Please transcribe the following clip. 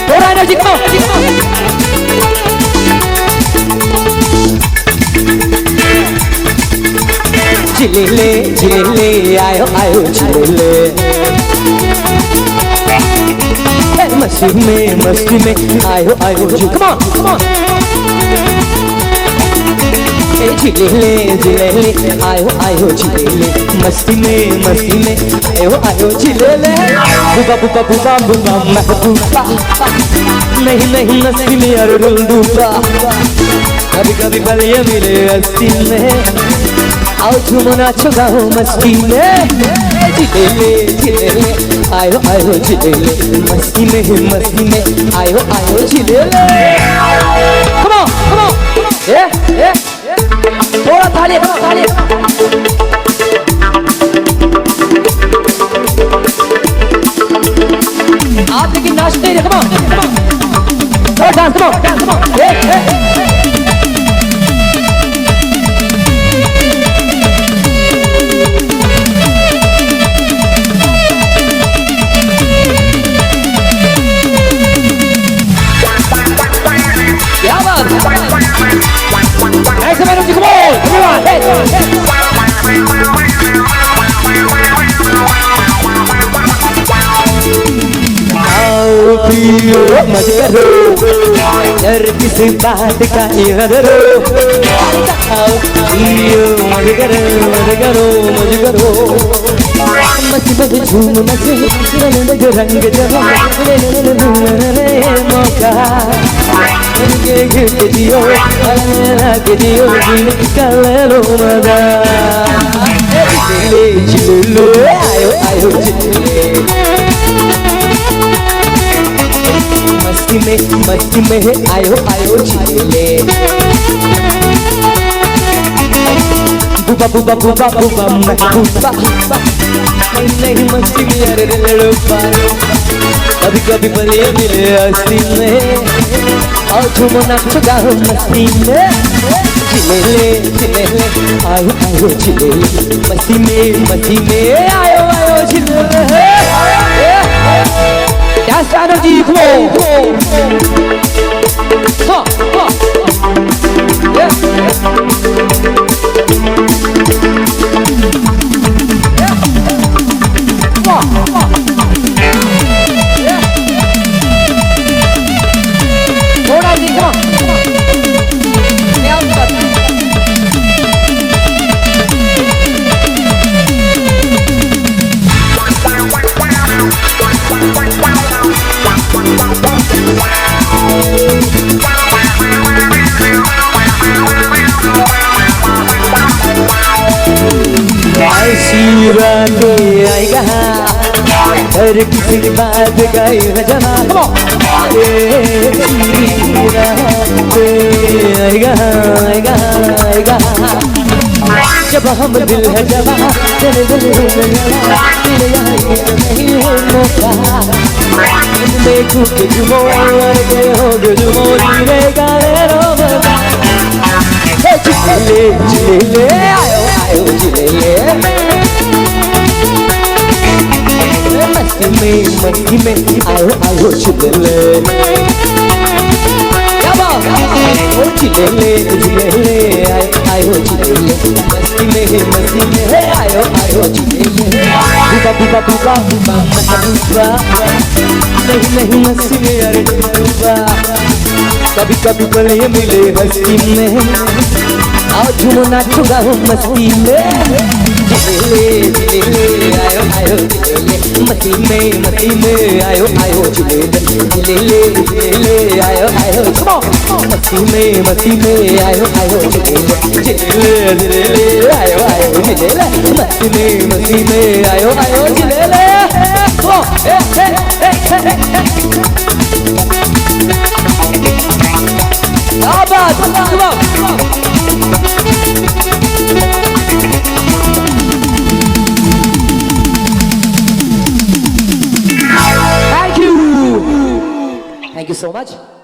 थोड़ा एनर्जी करो चिलेले आयो आयो चिलेले मस्ती में आयो आयो जी come on चिलेले आयो आयो चिलेले मस्ती में आयो आयो चिलेले बुबा बुबा बुबा बुबा महबूबा नहीं मस्ती में यार रुलदूबा कभी कभी बलिया मिले हस्ती में आओ झूमो नाचो गाओ मस्ती में चिलेले आयो आयो चिलेले मस्ती में आयो आयो चिलेले come on थोड़ा ताली आप लेकिन नाचते रहे come on dance come on क्या बात ऐसे मैडम जी come on पियो मत करो डर किसी बात का इधरो पियो मत करो मत झूम मचे रंग जमा मौका के दियो जीने लो मजा चिल्लो आयो आयो चिल्ले मस्ती में आयो आयो चिलेले बुबा बुबा बुबा बुबा महबूबा नहीं मस्ती में यार रुलदूबा कभी कभी बलिया मिले हस्ती में आओ झूमो नाचो गाओ मस्ती में चिलेले आयो आयो चिलेले मस्ती में आयो आयो चिलेले That's energy flow. Yeah. थोड़ा सी आएगा हर किसी बात का जमा आएगा जब हम दिल है जमा चले नहीं मौका देखो कि जुमो चिलेले आयो आयो चिलेले मस्ती में आयो आयो चिलेले ओ चिलेले आयो चिलेले मस्ती में आयो आयो चिलेले बुबा बुबा बुबा महबूबा नहीं मस्ती में यार रुलदूबा कभी कभी बलिया मिले हस्ती में आओ झूमो नाचो गाओ मस्ती में चिलेले आयो आयो चिलेले मस्ती में आयो आयो चिलेले आयो आयो मस्ती में आयो आयो चिलेले आयो आयो चिलेले मस्ती में आयो आयो चिलेले Thank you so much.